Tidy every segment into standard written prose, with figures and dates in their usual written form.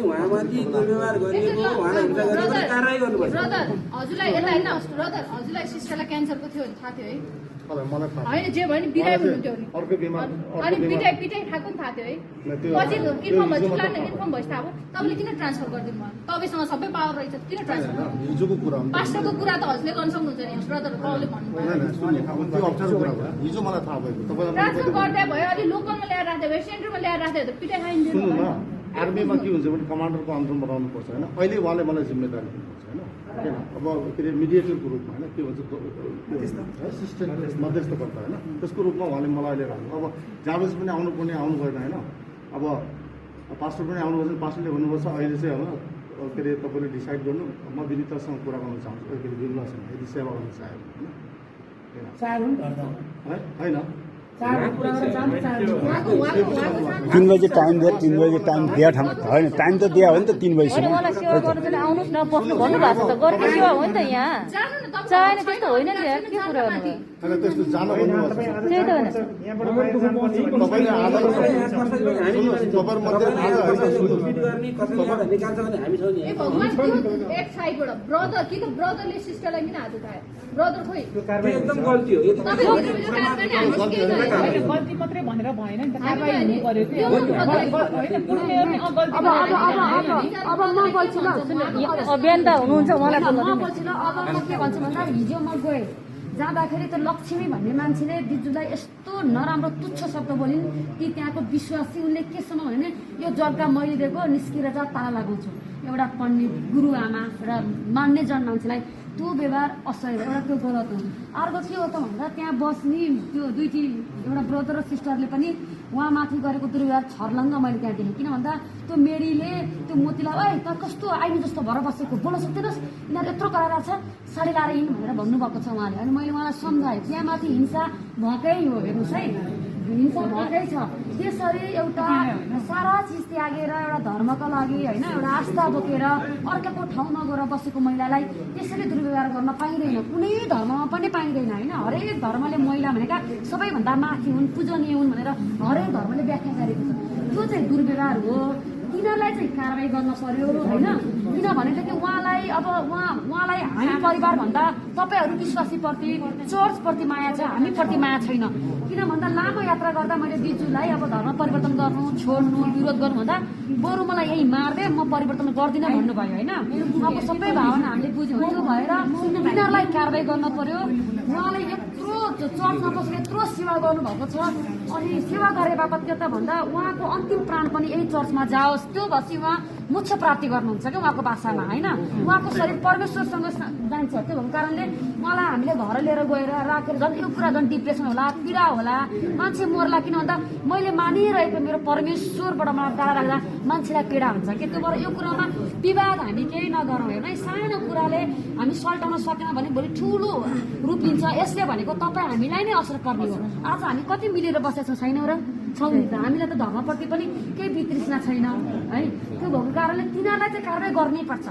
उहाँमाथि दुर्व्यवहार गरिएको उहाँलाई हिंसा गरेको कारबाही गर्नुपर्छ। ब्रदर हजुरलाई यता हैन ब्रदर हजुरलाई सिस्टरलाई क्यान्सरको थियो थाहा थियो है होइन जे भयो नि बिराइ हुनुहुन्थ्यो अनि पिटाइ खाएको नि थाहा थियो है पछि इन्फर्म भयो चिल्लाने इन्फर्म भएपछि थाहा भयो तपाईँले किन ट्रान्सफर गरिदिनु भयो तपाईँसँग सबै पावर रहेछ किन ट्रान्सफर हिजोको कुरा हो पास्टरको कुरा त हजुरले गर्न सक्नुहुन्छ नि ब्रदर प्रब्लम भन्नुभयो हिजो मलाई थाहा भएको ट्रान्सफर गर्दै भयो अलि लोकलमा ल्याएर राख्दै भयो सेन्टरमा ल्याएर राख्दै त पिटाइ खाइन्थ्यो सुन्नु न आर्मीमा के हुन्छ भने कमान्डरको अन्तरमा बनाउनु पर्छ होइन अहिले उहाँले मलाई जिम्मेदारी दिनुपर्छ होइन किन अब के अरे मिडिएटरको रूपमा होइन के भन्छ एसिस्टेन्ट मध्यस्थकर्ता होइन त्यसको रूपमा उहाँले मलाई अहिले राख्नु अब जावेज पनि आउनुपर्ने आउनु भएन होइन अब पास्टर पनि आउनुपर्छ पास्टरले भन्नुपर्छ अहिले चाहिँ अब के अरे तपाईँले डिसाइड गर्नु म विनितासँग कुरा गर्न चाहन्छु के अरे बिमलासँग यदि सेवा गर्न चाह्यो होइन 3 बजे टाइम दिए 3 बजे टाइम दिया होइन टाइम त दिया हो नि त 3 बजीसम्म सेवा गर्नु आउनुहोस् न बस्नु भन्नुभएको छ त गरेको सेवा हो नि त यहाँ चाहेन त्यस्तो होइन नि यार के कुरा गर्नु त्यस्तो जान भन्नुभएको छ त्यही त होइन तपाईँले आधार एक साइडबाट ब्रदर कि त ब्रदरले सिस्टरलाई किन हात उठायो ब्रदर खोइ एकदम गल्ती हो गल्ती मात्रै भनेर भएन नि त कारबाही हुनु पर्यो अब म बोल्छु ल अभियान त हुनुहुन्छ मलाई म बोल्छु ल अब म के भन्छु भन्दा हिजो म गएँ जाँदाखेरि त लक्ष्मी भन्ने मान्छेले दिजुलाई यस्तो नराम्रो तुच्छ शब्द बोलिन् कि त्यहाँको विश्वासी उनले केसम्म भने यो जग्गा मैले दिएको निस्किएर जा ताला लगाउँछु एउटा पण्डित गुरुआमा र मान्ने जन मान्छेलाई त्यो व्यवहार असह्य एउटा त्यो गलत हो अर्को के हो त भन्दा त्यहाँ बस्ने त्यो दुईटी एउटा ब्रदर र सिस्टरले पनि उहाँमाथि गरेको दुर्व्यवहार छर्लङ्ग मैले त्यहाँ देखेँ किन भन्दा त्यो मेरीले त्यो मोतीलाई ओइ त कस्तो आइनु जस्तो भएर बसेको बोल्न सक्दैनस् यिनीहरू यत्रो कराएर छ साडी लाएर हिँड भनेर भन्नुभएको छ उहाँले अनि मैले उहाँलाई सम्झाएँ त्यहाँमाथि हिंसा भएकै हो हेर्नुहोस् है हिंसा भएकै छ त्यसरी एउटा सारा चिज त्यागेर एउटा धर्मका लागि होइन एउटा आस्था बोकेर अर्काको ठाउँमा गएर बसेको महिलालाई त्यसरी दुर्व्यवहार गर्न पाइँदैन कुनै धर्ममा पनि पाइँदैन होइन हरेक धर्मले महिला भनेका सबैभन्दा माथि हुन् पूजनीय हुन् भनेर हरेक धर्मले व्याख्या गरेको छ त्यो चाहिँ दुर्व्यवहार हो तिनीहरूलाई चाहिँ कारबाही गर्न पर्यो होइन किनभनेदेखि उहाँलाई अब उहाँलाई हामी परिवार भन्दा तपाईँहरू विश्वासीप्रति चर्चप्रति माया छ हामीप्रति माया छैन किन भन्दा लामो यात्रा गर्दा मैले दिजुलाई अब धर्म परिवर्तन गर्नु छोड्नु विरोध गर्नु भन्दा बरु मलाई यही मार्दे म परिवर्तन गर्दिनँ भन्नुभयो होइन अब सबै भावना हामीले बुझ्यौँ त्यो भएर तिनीहरूलाई कारबाही गर्न पर्यो उहाँले यत्रो चर्चमा बसेर यत्रो सेवा गर्नुभएको छ अनि सेवा गरे बापत के त भन्दा उहाँको अन्तिम प्राण पनि यही चर्चमा जाओस् त्यो भएपछि उहाँ मोक्ष प्राप्ति गर्नुहुन्छ क्या उहाँको भाषामा होइन उहाँको शरीर परमेश्वरसँग जान्छ त्यो भएको कारणले उहाँलाई हामीले घर लिएर गएर राखेर झन् यो कुरा झन् डिप्रेसन होला पीडा होला मान्छे मर्ला किन भन्दा मैले मानिरहेको मेरो परमेश्वरबाट मलाई टाढा राख्दा मान्छेलाई पीडा हुन्छ कि त्यो भएर यो कुरामा विवाद हामी केही नगरौँ हेर्नु है सानो कुराले हामी सल्टाउन सकेन भने भोलि ठुलो रूप लिन्छ यसले भनेको तपाईँ हामीलाई नै असर पर्ने हो आज हामी कति मिलेर बसेका छैनौँ र छौँ नि त हामीलाई त धर्मप्रति पनि केही वितृष्णा छैन है त्यो भएको कारणले तिनीहरूलाई चाहिँ कारबाही गर्नै पर्छ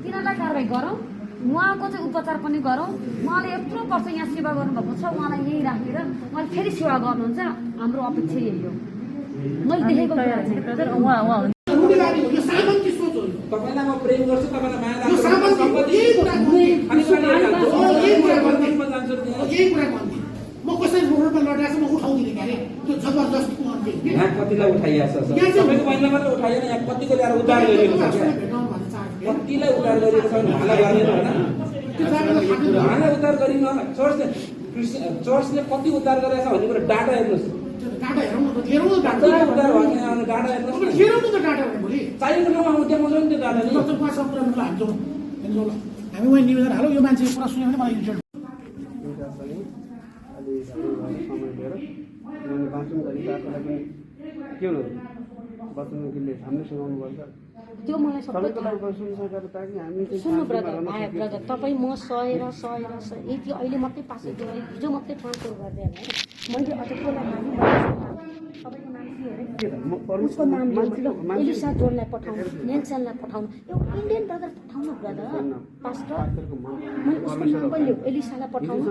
तिनीहरूलाई कारबाही गरौँ उहाँको चाहिँ उपचार पनि गरौँ उहाँले यत्रो वर्ष यहाँ सेवा गर्नुभएको छ उहाँलाई यहीँ राखेर उहाँले फेरि सेवा गर्नुहुन्छ हाम्रो अपेक्षा यही हो मैले देखेको कुरा चाहिँ तपाईँलाई म प्रेम गर्छु तपाईँलाई माया म कसरी रोडमा लडेको म उठाउँदिनँ क्यारे त्यो जबरजस्ती यहाँ कतिलाई उठाइएको छ तपाईँको महिला मात्र उठाइएन यहाँ कतिको ल्याएर उद्धार गरिएको छ कतिलाई उद्धार गरिएको छ भने उहाँलाई गर्ने होइन उहाँलाई उद्धार गरिनु चर्चले कति उद्धार गरेको छ भन्ने कुरा डाटा हेर्नुहोस् डाटा हेरौँ डाटा हेर्नुहोस् चाहिएको ठाउँमा त्यहाँ मजाले त्यो डाटा नि हामी उहाँ निवेदन हालौँ यो मान्छे पुरा सुन्यो भने मलाई समय लिएर उनीहरूले वाचन गरिरहेको लागि के हो वाचन गिलले हामीले सुनाउनु पर्छ त्यो मलाई सबै सुन्नु ब्रदर तपाईँ म सहेर यति अहिले मात्रै पास हिजो मात्रै ट्रान्सफर गरिदिएँ मैले अझ कसलाई तपाईँको नाम के अरे उसको नाम एलिसा जोनलाई पठाउनु नेल्सनलाई पठाउनु यो इन्डियन ब्रदर पठाउनु ब्रदर पास्टर मैले उसको नाम पनि लिऊ एलिसालाई पठाउनु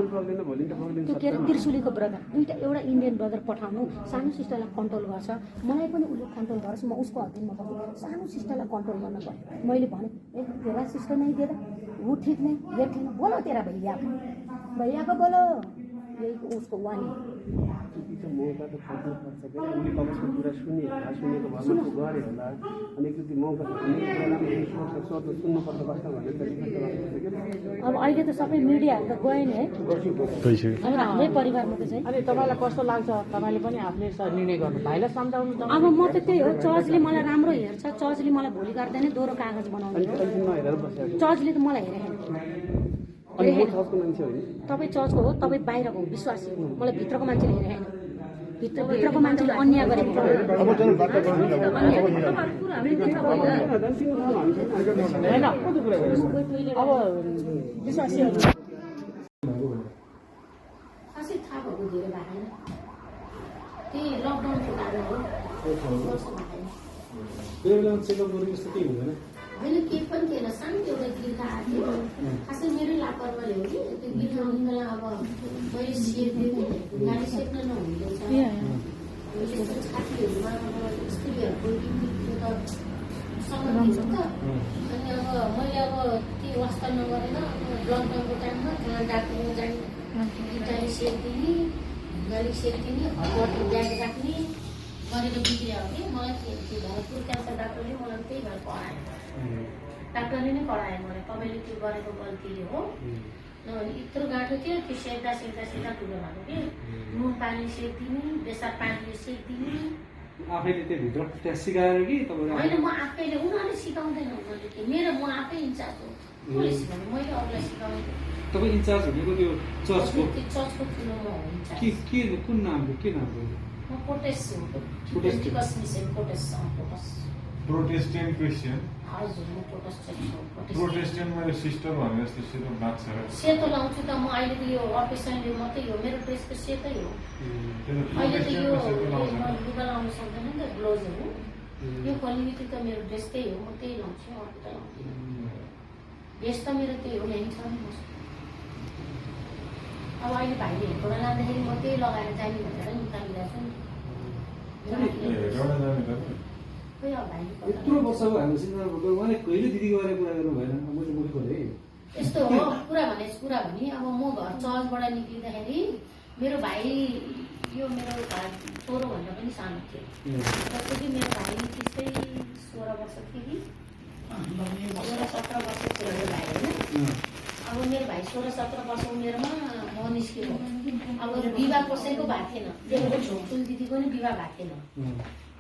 त्यो के अरे त्रिशुलीको ब्रदर दुईवटा एउटा इन्डियन ब्रदर पठाउनु सानो सिस्टरलाई कन्ट्रोल गर्छ मलाई पनि उसले कन्ट्रोल गर्छ म उसको अधीनमा बस्छु सानो सिस्टरलाई कन्ट्रोल गर्न पर्यो मैले भने ए तेरा सिस्टर नहीं दिएर वो ठीक नहीं ये ठीक नहीं बोलो तेरा भैया को बोलो यही उसको वाणी मौका त खोज्नुपर्छ क्या उसले तपाईँको कुरा सुनेको भए गऱ्यो होला अनि एकचोटि मौका सुन्नुपर्छ कस्तो भनेर अब अहिले त सबै मिडियाहरू त गए नि है अब हाम्रै परिवारमा त चाहिँ अनि तपाईँलाई कस्तो लाग्छ तपाईँले पनि आफूले निर्णय गर्नु भाइलाई सम्झाउनु त अब म त त्यही हो चर्चले मलाई राम्रो हेर्छ चर्चले मलाई भोलि गर्दैन दोहोरो कागज बनाउनु नहेरेर बसेको चर्चले त मलाई हेरेन अनि म चर्चको मान्छे होइन तपाईँ चर्चको हो तपाईँ बाहिरको हो विश्वासी हो मलाई भित्रको मान्छेले हेरेन भित्रको मान्छेले अन्याय गरेको अब विश्वासीहरू खासै थाहा भएको धेरै भएन त्यही लकडाउनको कारण हो होइन केही पनि थिएन सानो एउटा गिर्खा आएको थियो खासै मेरै लापरवाही हो कि त्यो गिर्खा आउने बेला अब मैले सेक्दिएँ गाडी सेक्न नहुँदैछ छातीहरूमा अब स्त्रीहरूको त्यो त सँगै छ त अनि अब मैले अब त्यो वास्ता नगरेर लकडाउनको टाइममा कहाँ डाक्टरमा जाने गिटारी सेक्दिने गाडी सेक्दिने बटन ब्याग राख्ने गरेर बिग्रियो कि मलाई त्यो भरतपुर क्यान्सर डाक्टरले मलाई त्यही भएर पढायो डाक्टरले नै पढायो मलाई तपाईँले त्यो गरेको गल्ती हो नभने यत्रो गाँठो थियो त्यो सेक्दा ठुलो भएको कि नुन पानी सेक्दिने बेसार पानीले सेक्दिने आफैले त्यहाँभित्र त्यहाँ सिकाएर कि तपाईँले होइन म आफैले उनीहरूले सिकाउँदैन उनीहरूले मेरो म आफै इन्चार्ज हो कसले सिकाउने मैले अरूलाई सिकाउँदैन तपाईँ इन्चार्ज हुनेको त्यो चर्चको त्यो चर्चको ठुलो म हो इन्चार्ज के कुन नामको के नामको म पोटेस हो potash mission potash Protestant Christian हजुर म पोटेस हो प्रोटेस्टेन्ट मेरो सिस्टर भने जस्तो सेतो बाँच्छ सेतो लाउँछु त म अहिले त यो अफिसले मात्रै हो मेरो ड्रेस त सेतै हो अहिले त यो लुगा लाउनु सक्दैन नि त ब्लाउजहरू यो क्वालिटी त मेरो ड्रेस त्यही हो म त्यही लाउँछु अर्को त लाउँदिनँ भेस्ट त मेरो त्यही हो यहीँ छ नि अब अहिले भाइले हेर्कोमा लाँदाखेरि म त्यही लगाएर जाने भनेर निकालिरहेको छु नि यत्रो वर्षको हाम्रो सिनेमाको उहाँले कहिले दिदीको बारे कुरा गर्नु भएन मैले मूर्ख है यस्तो हो कुरा भने अब म घर चर्चबाट निक्लिँदाखेरि मेरो भाइ यो मेरो छोरोभन्दा पनि सानो थियो जस्तै मेरो भाइ त्यस्तै 16 वर्ष थियो कि 16-17 वर्ष थियो मेरो भाइ होइन अब मेरो भाइ 16-17 वर्ष उमेरमा म निस्केको अब विवाह कसैको भएको थिएन मेरो छोटुल दिदीको नि विवाह भएको थिएन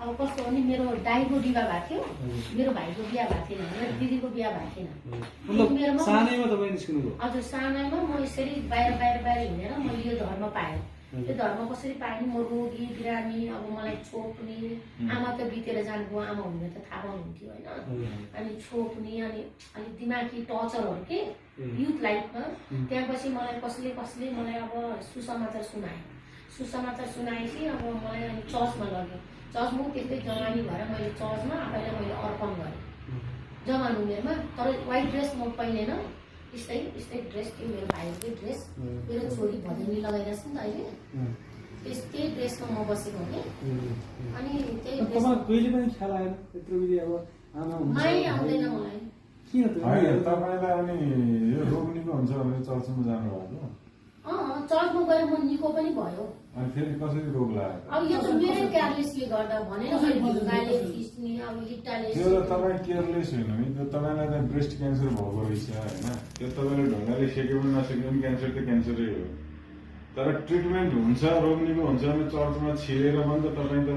अब कस्तो भने मेरो दाइको विवाह भएको थियो मेरो भाइको बिहा भएको थिएन मेरो दिदीको बिहा भएको थिएन हजुर सानैमा म यसरी बाहिर हिँडेर मैले यो धर्म पाएँ त्यो धर्म कसरी पाएँ म रोगी बिरामी अब मलाई छोप्ने आमा त बितेर जानुभयो आमा हुने त थाहा पाउनुहुन्थ्यो होइन अनि छोप्ने अनि अलिक दिमागी टर्चरहरू के युथ लाइफमा त्यहाँपछि मलाई कसले मलाई अब सुसमाचार सुनाएपछि अब मलाई अनि चर्चमा लग्यो चर्चमा त्यस्तै जवानी भएर मैले चर्चमा आफैलाई मैले अर्पण गरेँ जवान उमेरमा तर व्हाइट ड्रेस म पहिलेन यस्तै ड्रेस थियो मेरो भाइकै ड्रेस मेरो छोरी भजनी लगाइरहेको छ नि त अहिले त्यस्तै ड्रेसमा म बसेको कि अनि त्यही माई आउँदैन मलाई तपाईँलाई अनि यो रोग निको हुन्छ भनेर चर्चमा जानुभएको चर्चमा गएर म निको पनि भयो अनि फेरि कसरी रोग लाग्यो अब यो त मेरै केयरलेसले गर्दा भनेर मैले ढुङ्गाले थिच्ने अब हिट्टाले त्यो त तपाईँ केयरलेस होइन नि त्यो तपाईँलाई त ब्रेस्ट क्यान्सर भएको रहेछ होइन त्यो तपाईँले ढुङ्गाले सेके पनि नसेके पनि क्यान्सर त क्यान्सरै हो तर ट्रिटमेन्ट हुन्छ रोग निको हुन्छ भने चर्चमा छिरेर पनि त तपाईँ त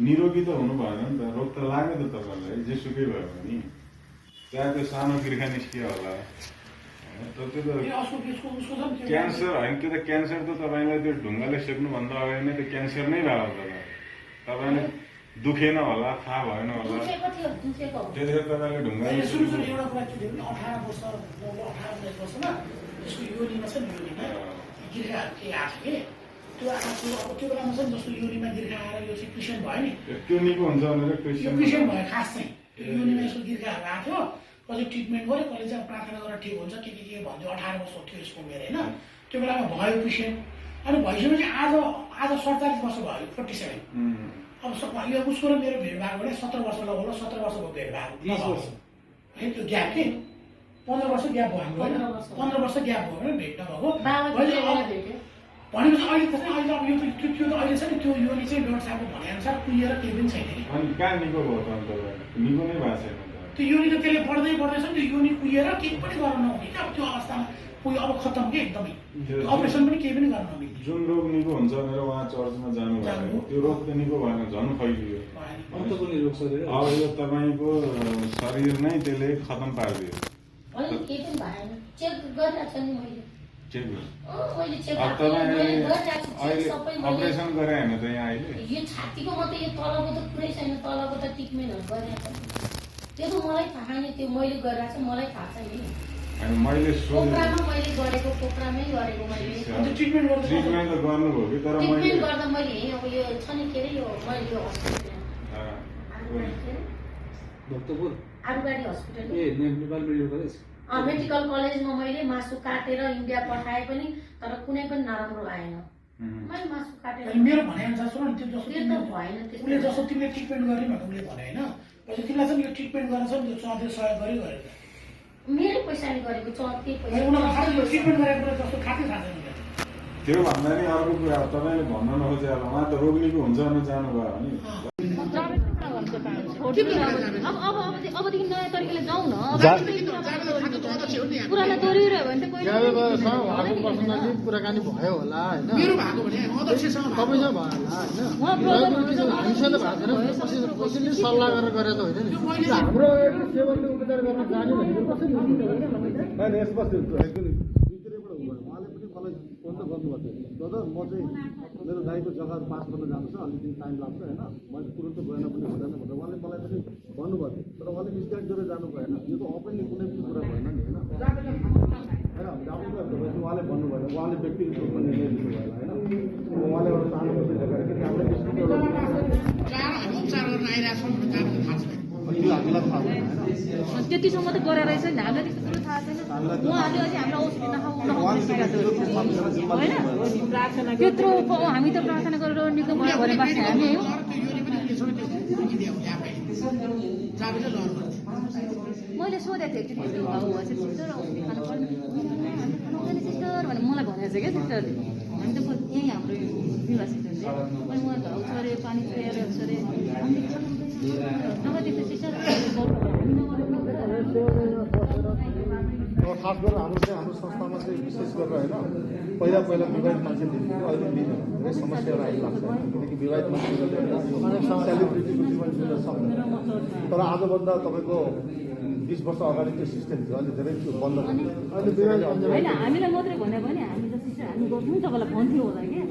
निरोगी त हुनु भएन नि त रोग त लाग्यो त तपाईँलाई जेसुकै भयो भने चाहे त्यो सानो बिर्खा निस्कियो होला त्यो त क्यान्सर होइन त्यो त क्यान्सर त तपाईँलाई त्यो ढुङ्गाले सेक्नुभन्दा अगाडि नै त्यो क्यान्सर नै भएको होला तपाईँले दुखेन होला थाहा भएन होला त्यतिखेर तपाईँले ढुङ्गाले एउटा कुरा के थियो भने 18 वर्षमा यसको योनिमा छ नि गिर्खाहरू केही आएको थियो कि त्यो आफू अब त्यो बेलामा चाहिँ जस्तो योनीमा गिर्खा आएर यो चाहिँ क्रिस्चियन भयो नि, त्यो निको हुन्छ भनेर यो क्रिस्चियन क्रिस्चियन भयो खास चाहिँ। त्यो योनीमा यसको गिर्खाहरू आएको थियो, कसै ट्रिटमेन्ट गर्यो, कसले चाहिँ प्रार्थना गरेर ठिक हुन्छ के भन्थ्यो। 18 वर्ष थियो यसको उमेर होइन, त्यो बेलामा भयो क्रिस्चियन। अनि भइसकेपछि आज 47 वर्ष भयो, 47। अब यो उसको र मेरो भेट भएको भने 17 वर्ष लगभग 17 वर्षको भेट भएको है, त्यो ग्याप के 15 वर्ष ग्याप भयो हाम्रो होइन, 15 वर्ष ग्याप भयो भने भेट नभएको। भनेपछि अहिले त अहिले अब यो त्यो त अहिले छ नि, त्यो योनी चाहिँ डक्टर साहबको भनेअनुसार कुहिएर केही पनि छैन कि। अनि कहाँ निको भयो त अन्त? निको नै भएको छैन। त्यो योनी त त्यसले बढ्दैछ नि, त्यो योनी कुहिएर केही पनि गर्न नहुने कि। अब त्यो अवस्थामा कोही अब खत्तम के एकदमै, अपरेसन पनि केही पनि गर्न नमिल्ने। जुन रोग निको हुन्छ भनेर उहाँ चर्चमा जानु भएको, त्यो रोग त निको भएन, झन् फैलियो। अन्त कुनै रोग शरीर अब यो तपाईँको शरीर नै त्यसले खतम पारिदियो। अहिले केही पनि भएन, चेक गरिरहेको छ नि मैले। चेक मैले चेक अब तपाईँ गरिरहेको अहिले छु सबै। अपरेसन गरे होइन त यहाँ अहिले? यो छातीको मात्रै, यो तलको त पुरै छैन, तलको त ट्रिटमेन्टहरू गरिरहेको छ। त्यो त मलाई थाहा नि, त्यो मैले गरिरहेको छु, मलाई थाहा छ नि। अनि मैले पोखरामा मैले गरेको, पोखरामै गरेको मैले। ट्रिटमेन्ट त गर्नुभयो कि? तर ट्रिटमेन्ट गर्दा मैले यहीँ अब यो छ नि के अरे यो मैले यो हस्पिटल भक्तपुर आरुबारी हस्पिटल नेपाल मेडिकल कलेज, मेडिकल कलेजमा मैले मासु काटेर इन्डिया पठाए पनि तर कुनै पनि नराम्रो आएन। मैले मासु काटेर मेरो भनेअनुसार सुन नि, त्यो जस्तो त्यो त भएन। उसले जस्तो तिमीले ट्रिटमेन्ट गर्ने भनेर उसले भने होइन, पछि तिमीलाई चाहिँ यो ट्रिटमेन्ट गरेर चाहिँ त्यो सहयोग गरेको मेरो पैसाले गरेको छ, त्यही पैसा उनीहरूलाई खालि यो ट्रिटमेन्ट गरेको कुरा जस्तो खाँदै थाहा छैन। त्यो भन्दा नि अर्को कुरा तपाईँले भन्न नखोजे होला, उहाँ त रोग निको हुन्छ भने जानुभयो भने अबदेखि नयाँ तरिकाले जाउँ न। पुरानो दोहोरिरह्यो भने त कुराकानी भयो होला होइन, मेरो भएको भने अध्यक्षसँग तपाईँसँग भयो होला होइन, हामीसँग त भएको छैन। कसैले सल्लाह गरेर गरेको होइन नि। हाम्रो सेवकले उपचार गर्न जाने भनेको कसरी होइन? यसमा उहाँले पनि मलाई फोन त गर्नुभएको थियो, दादा म चाहिँ मेरो गाईको जग्गा पास गर्न जानु छ, अलिकति टाइम लाग्छ होइन, मैले तुरन्त गएन पनि हुँदैन भनेर उहाँले मलाई पनि भन्नुभएको थियो। तर उहाँले मिसगाइड गरेर जानु भएन, यो त ओपनली कुनै पनि कुरा भएन नि होइन। उहाँले भन्नुभयो, उहाँले व्यक्तिगत रूपमा निर्णय लिनुभयो होइन। उहाँले एउटा सानो उपचार गरेको हाम्रो उपचार गर्न आइरहेको हामीलाई थाहा छैन। त्यतिसम्म त गरेर रहेछ नि, हामीलाई त्यस्तो कुरो थाहा छैन। उहाँहरूले अझै हाम्रो औषधि होइन त्यत्रो हामी त प्रार्थना गरेर निको भयो भने बाँच्ने हामी हो। मैले सोधेको थिएँ एकचोटि यस्तो भाउ भएछ सिस्टर औषधि खानु पर्ने सिस्टर भने मलाई भनेको छ क्या सिस्टरले। हामी त यहीँ हाम्रो विवाह सिस्टरले मैले उहाँ घाउ छ अरे, पानी छोएर छ अरे, हामीले नभए त्यस्तो सिस्टर खास गरेर हाम्रो संस्थामा चाहिँ विशेष गरेर होइन, पहिला विवाहित मान्छे लिन्थ्यो, अहिले लिँदैन। धेरै समस्याहरू आइलाग्छ होइन, किनकि विवाहित मान्छेले सेलिब्रिटीको जीवन जिउन सक्दैन। तर आजभन्दा तपाईँको 20 वर्ष अगाडि त्यो सिस्टम थियो, अहिले धेरै त्यो बन्द भयो। अहिले विवाहित होइन हामीलाई मात्रै भन्यो भने हामी त सिस्टर हामी गर्छौँ, तपाईँलाई भन्थ्यो होला क्या।